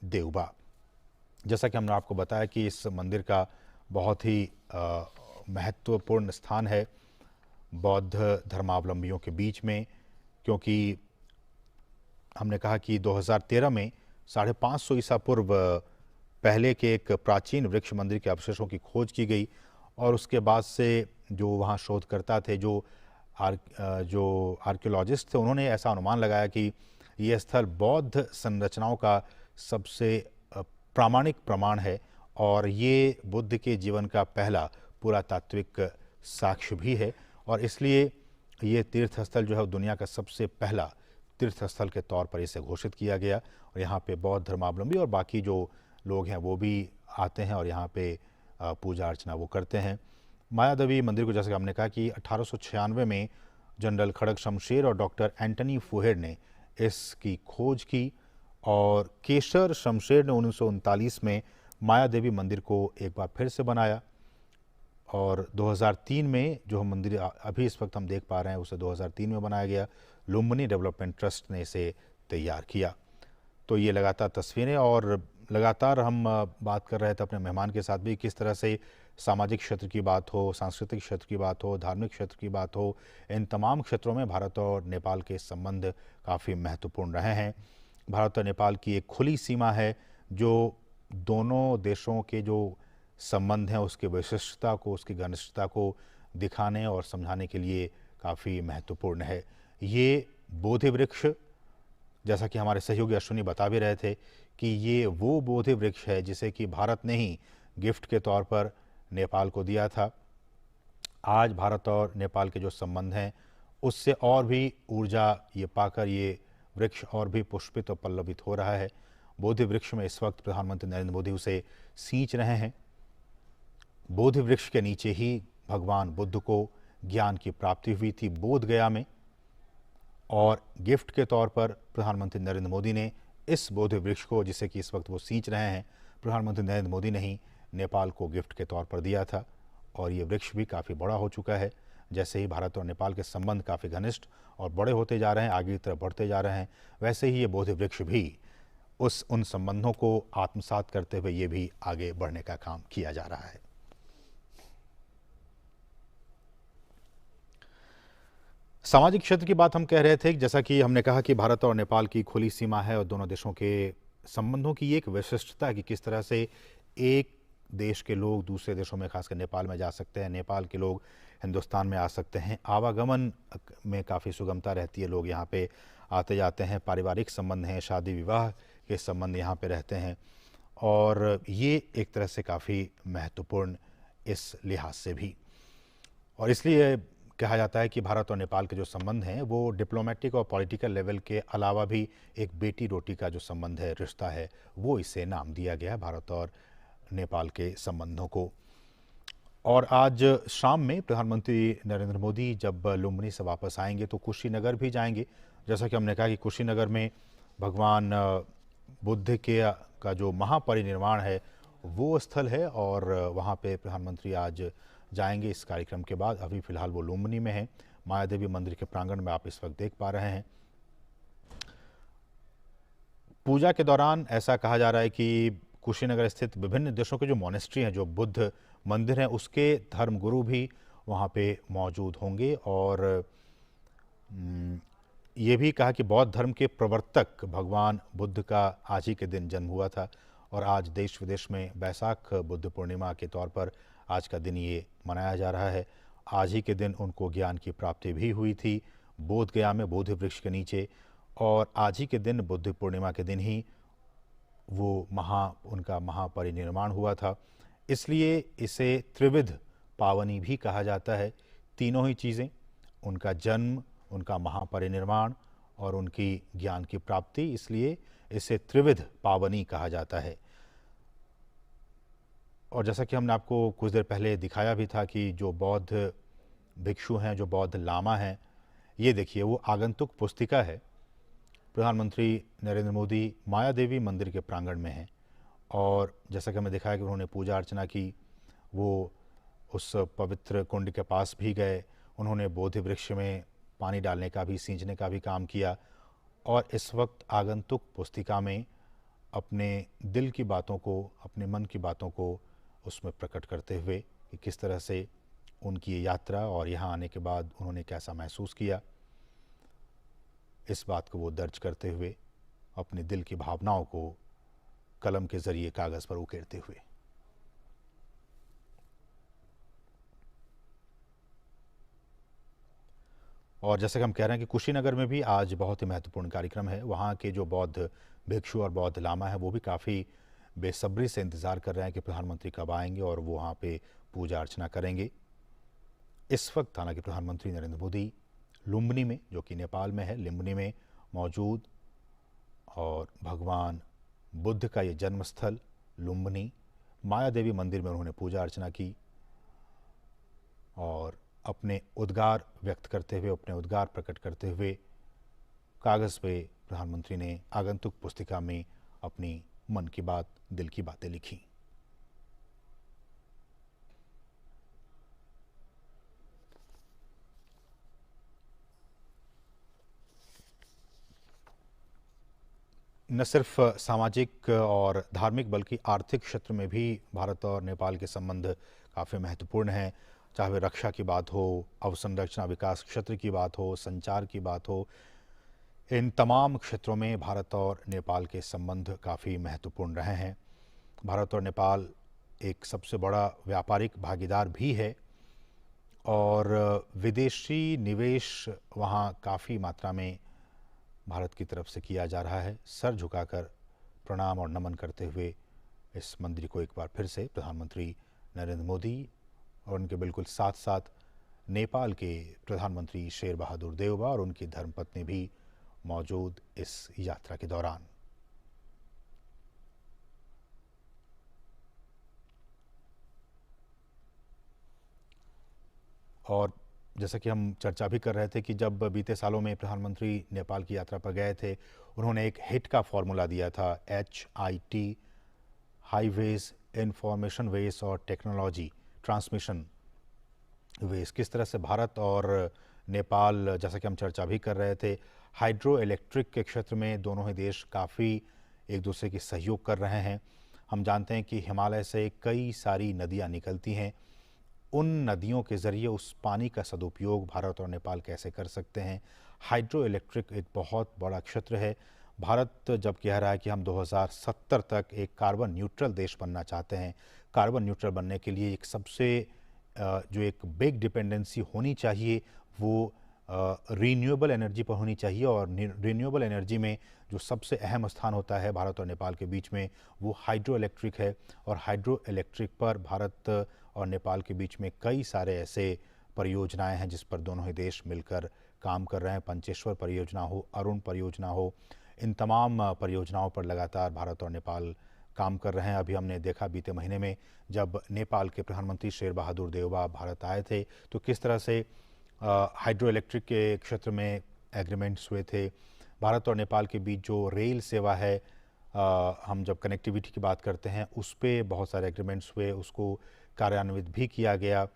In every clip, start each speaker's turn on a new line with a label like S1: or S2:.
S1: देवबा। जैसा कि हमने आपको बताया कि इस मंदिर का बहुत ही महत्वपूर्ण स्थान है बौद्ध धर्मावलंबियों के बीच में, क्योंकि हमने कहा कि 2013 में 550 ईसा पूर्व पहले के एक प्राचीन वृक्ष मंदिर के अवशेषों की खोज की गई और उसके बाद से जो वहाँ शोधकर्ता थे, जो आर्कियोलॉजिस्ट थे, उन्होंने ऐसा अनुमान लगाया कि यह स्थल बौद्ध संरचनाओं का सबसे प्रामाणिक प्रमाण है और ये बुद्ध के जीवन का पहला पुरातात्विक साक्ष्य भी है और इसलिए ये तीर्थस्थल जो है दुनिया का सबसे पहला तीर्थस्थल के तौर पर इसे घोषित किया गया और यहाँ पे बौद्ध धर्मावलंबी और बाकी जो लोग हैं वो भी आते हैं और यहाँ पे पूजा अर्चना वो करते हैं। मायादेवी मंदिर को जैसे कि हमने कहा कि 1896 में जनरल खड़ग शमशेर और डॉक्टर एंटनी फुहेर ने इसकी खोज की और केशर शमशेर ने 1939 में मायादेवी मंदिर को एक बार फिर से बनाया और 2003 में जो हम मंदिर अभी इस वक्त हम देख पा रहे हैं उसे 2003 में बनाया गया। लुम्बिनी डेवलपमेंट ट्रस्ट ने इसे तैयार किया। तो ये लगातार तस्वीरें और लगातार हम बात कर रहे थे अपने मेहमान के साथ भी, किस तरह से सामाजिक क्षेत्र की बात हो, सांस्कृतिक क्षेत्र की बात हो, धार्मिक क्षेत्र की बात हो, इन तमाम क्षेत्रों में भारत और नेपाल के संबंध काफ़ी महत्वपूर्ण रहे हैं। भारत और नेपाल की एक खुली सीमा है जो दोनों देशों के जो संबंध हैं उसकी विशिष्टता को, उसकी घनिष्ठता को दिखाने और समझाने के लिए काफ़ी महत्वपूर्ण है। ये बोधि वृक्ष, जैसा कि हमारे सहयोगी अश्विनी बता भी रहे थे कि ये वो बोधि वृक्ष है जिसे कि भारत ने ही गिफ्ट के तौर पर नेपाल को दिया था। आज भारत और नेपाल के जो संबंध हैं उससे और भी ऊर्जा ये पाकर ये वृक्ष और भी पुष्पित और पल्लवित हो रहा है। बोधि वृक्ष में इस वक्त प्रधानमंत्री नरेंद्र मोदी उसे सींच रहे हैं। बोधि वृक्ष के नीचे ही भगवान बुद्ध को ज्ञान की प्राप्ति हुई थी बोध गया में और गिफ्ट के तौर पर प्रधानमंत्री नरेंद्र मोदी ने इस बोधि वृक्ष को, जिसे कि इस वक्त वो सींच रहे हैं, प्रधानमंत्री नरेंद्र मोदी ने ही नेपाल को गिफ्ट के तौर पर दिया था और ये वृक्ष भी काफ़ी बड़ा हो चुका है। जैसे ही भारत और नेपाल के संबंध काफ़ी घनिष्ठ और बड़े होते जा रहे हैं, आगे की तरफ बढ़ते जा रहे हैं, वैसे ही ये बोधि वृक्ष भी उन संबंधों को आत्मसात करते हुए ये भी आगे बढ़ने का काम किया जा रहा है। सामाजिक क्षेत्र की बात हम कह रहे थे, जैसा कि हमने कहा कि भारत और नेपाल की खुली सीमा है और दोनों देशों के संबंधों की एक विशिष्टता है कि किस तरह से एक देश के लोग दूसरे देशों में, खासकर नेपाल में जा सकते हैं, नेपाल के लोग हिंदुस्तान में आ सकते हैं, आवागमन में काफ़ी सुगमता रहती है, लोग यहाँ पे आते जाते हैं, पारिवारिक संबंध हैं, शादी विवाह के संबंध यहाँ पे रहते हैं और ये एक तरह से काफ़ी महत्वपूर्ण इस लिहाज से भी। और इसलिए कहा जाता है कि भारत और नेपाल के जो संबंध हैं वो डिप्लोमेटिक और पॉलिटिकल लेवल के अलावा भी एक बेटी रोटी का जो संबंध है, रिश्ता है, वो इसे नाम दिया गया है भारत और नेपाल के संबंधों को। और आज शाम में प्रधानमंत्री नरेंद्र मोदी जब लुम्बिनी से वापस आएंगे तो कुशीनगर भी जाएंगे। जैसा कि हमने कहा कि कुशीनगर में भगवान बुद्ध के का जो महापरिनिर्वाण है वो स्थल है और वहाँ पे प्रधानमंत्री आज जाएंगे इस कार्यक्रम के बाद। अभी फिलहाल वो लुम्बिनी में है, मायादेवी मंदिर के प्रांगण में आप इस वक्त देख पा रहे हैं। पूजा के दौरान ऐसा कहा जा रहा है कि कुशीनगर स्थित विभिन्न देशों के जो मोनेस्ट्री हैं, जो बुद्ध मंदिर हैं, उसके धर्मगुरु भी वहाँ पे मौजूद होंगे और ये भी कहा कि बौद्ध धर्म के प्रवर्तक भगवान बुद्ध का आज ही के दिन जन्म हुआ था और आज देश विदेश में बैसाख बुद्ध पूर्णिमा के तौर पर आज का दिन ये मनाया जा रहा है। आज ही के दिन उनको ज्ञान की प्राप्ति भी हुई थी बोध गया में बोधि वृक्ष के नीचे और आज ही के दिन बुद्ध पूर्णिमा के दिन ही वो उनका महापरिनिर्वाण हुआ था। इसलिए इसे त्रिविध पावनी भी कहा जाता है। तीनों ही चीज़ें, उनका जन्म, उनका महापरिनिर्वाण और उनकी ज्ञान की प्राप्ति, इसलिए इसे त्रिविध पावनी कहा जाता है। और जैसा कि हमने आपको कुछ देर पहले दिखाया भी था कि जो बौद्ध भिक्षु हैं, जो बौद्ध लामा हैं, ये देखिए वो आगंतुक पुस्तिका है। प्रधानमंत्री नरेंद्र मोदी मायादेवी मंदिर के प्रांगण में हैं और जैसा कि हमें दिखाया कि उन्होंने पूजा अर्चना की, वो उस पवित्र कुंड के पास भी गए, उन्होंने बोधि वृक्ष में पानी डालने का भी, सींचने का भी काम किया और इस वक्त आगंतुक पुस्तिका में अपने दिल की बातों को, अपने मन की बातों को उसमें प्रकट करते हुए कि किस तरह से उनकी ये यात्रा और यहाँ आने के बाद उन्होंने कैसा महसूस किया, इस बात को वो दर्ज करते हुए अपने दिल की भावनाओं को कलम के ज़रिए कागज़ पर उकेरते हुए। और जैसे कि हम कह रहे हैं कि कुशीनगर में भी आज बहुत ही महत्वपूर्ण कार्यक्रम है। वहाँ के जो बौद्ध भिक्षु और बौद्ध लामा है वो भी काफ़ी बेसब्री से इंतज़ार कर रहे हैं कि प्रधानमंत्री कब आएंगे और वो वहाँ पे पूजा अर्चना करेंगे। इस वक्त हालांकि प्रधानमंत्री नरेंद्र मोदी लुम्बिनी में, जो कि नेपाल में है, लुम्बिनी में मौजूद और भगवान बुद्ध का ये जन्मस्थल लुम्बिनी माया देवी मंदिर में उन्होंने पूजा अर्चना की और अपने उद्गार व्यक्त करते हुए, अपने उद्गार प्रकट करते हुए कागज़ पे प्रधानमंत्री ने आगंतुक पुस्तिका में अपनी मन की बात, दिल की बातें लिखी। न सिर्फ सामाजिक और धार्मिक बल्कि आर्थिक क्षेत्र में भी भारत और नेपाल के संबंध काफ़ी महत्वपूर्ण हैं। चाहे वे रक्षा की बात हो, अवसंरचना विकास क्षेत्र की बात हो, संचार की बात हो, इन तमाम क्षेत्रों में भारत और नेपाल के संबंध काफ़ी महत्वपूर्ण रहे हैं। भारत और नेपाल एक सबसे बड़ा व्यापारिक भागीदार भी है और विदेशी निवेश वहाँ काफ़ी मात्रा में भारत की तरफ से किया जा रहा है। सर झुकाकर प्रणाम और नमन करते हुए इस मंदिर को एक बार फिर से प्रधानमंत्री नरेंद्र मोदी और उनके बिल्कुल साथ साथ नेपाल के प्रधानमंत्री शेर बहादुर देउबा और उनकी धर्मपत्नी भी मौजूद इस यात्रा के दौरान। और जैसा कि हम चर्चा भी कर रहे थे कि जब बीते सालों में प्रधानमंत्री नेपाल की यात्रा पर गए थे, उन्होंने एक हिट का फॉर्मूला दिया था, HIT, हाईवेज, इंफॉर्मेशन वेज और टेक्नोलॉजी ट्रांसमिशन वेज। किस तरह से भारत और नेपाल, जैसा कि हम चर्चा भी कर रहे थे, हाइड्रो इलेक्ट्रिक के क्षेत्र में दोनों ही देश काफ़ी एक दूसरे की सहयोग कर रहे हैं। हम जानते हैं कि हिमालय से कई सारी नदियाँ निकलती हैं। उन नदियों के ज़रिए उस पानी का सदुपयोग भारत और नेपाल कैसे कर सकते हैं। हाइड्रो इलेक्ट्रिक एक बहुत बड़ा क्षेत्र है। भारत जब कह रहा है कि हम 2070 तक एक कार्बन न्यूट्रल देश बनना चाहते हैं, कार्बन न्यूट्रल बनने के लिए एक सबसे जो एक बिग डिपेंडेंसी होनी चाहिए वो रीन्यूएबल एनर्जी पर होनी चाहिए और रीन्यूएबल एनर्जी में जो सबसे अहम स्थान होता है भारत और नेपाल के बीच में वो हाइड्रो इलेक्ट्रिक है। और हाइड्रो इलेक्ट्रिक पर भारत और नेपाल के बीच में कई सारे ऐसे परियोजनाएं हैं जिस पर दोनों ही देश मिलकर काम कर रहे हैं। पंचेश्वर परियोजना हो, अरुण परियोजना हो, इन तमाम परियोजनाओं पर लगातार भारत और नेपाल काम कर रहे हैं। अभी हमने देखा बीते महीने में जब नेपाल के प्रधानमंत्री शेर बहादुर देउबा भारत आए थे तो किस तरह से हाइड्रो इलेक्ट्रिक के क्षेत्र में एग्रीमेंट्स हुए थे। भारत और नेपाल के बीच जो रेल सेवा है, हम जब कनेक्टिविटी की बात करते हैं उस पर बहुत सारे एग्रीमेंट्स हुए, उसको कार्यान्वित भी किया गया।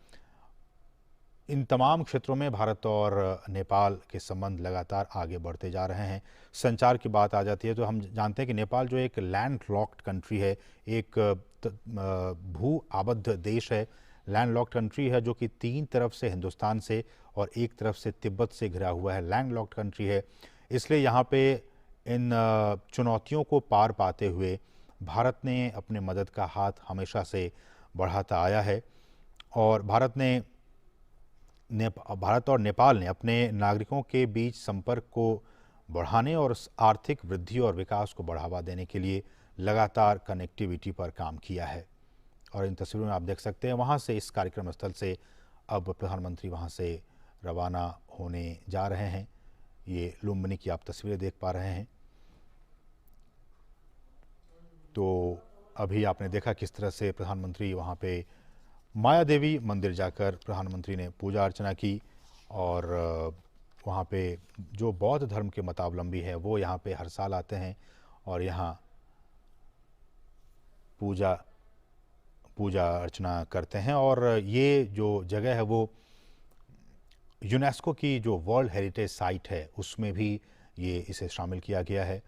S1: इन तमाम क्षेत्रों में भारत और नेपाल के संबंध लगातार आगे बढ़ते जा रहे हैं। संचार की बात आ जाती है तो हम जानते हैं कि नेपाल जो एक लैंड लॉक्ड कंट्री है, एक भू आबद्ध देश है, लैंड लॉक्ड कंट्री है जो कि 3 तरफ से हिंदुस्तान से और एक तरफ से तिब्बत से घिरा हुआ है, लैंड लॉक्ड कंट्री है। इसलिए यहाँ पे इन चुनौतियों को पार पाते हुए भारत ने अपने मदद का हाथ हमेशा से बढ़ाता आया है और भारत और नेपाल ने अपने नागरिकों के बीच संपर्क को बढ़ाने और आर्थिक वृद्धि और विकास को बढ़ावा देने के लिए लगातार कनेक्टिविटी पर काम किया है। और इन तस्वीरों में आप देख सकते हैं वहाँ से, इस कार्यक्रम स्थल से अब प्रधानमंत्री वहाँ से रवाना होने जा रहे हैं। ये लुम्बिनी की आप तस्वीरें देख पा रहे हैं। तो अभी आपने देखा किस तरह से प्रधानमंत्री वहाँ पे माया देवी मंदिर जाकर प्रधानमंत्री ने पूजा अर्चना की और वहाँ पे जो बौद्ध धर्म के मतावलंबी हैं वो यहाँ पे हर साल आते हैं और यहाँ पूजा अर्चना करते हैं। और ये जो जगह है वो यूनेस्को की जो वर्ल्ड हेरिटेज साइट है उसमें भी इसे शामिल किया गया है।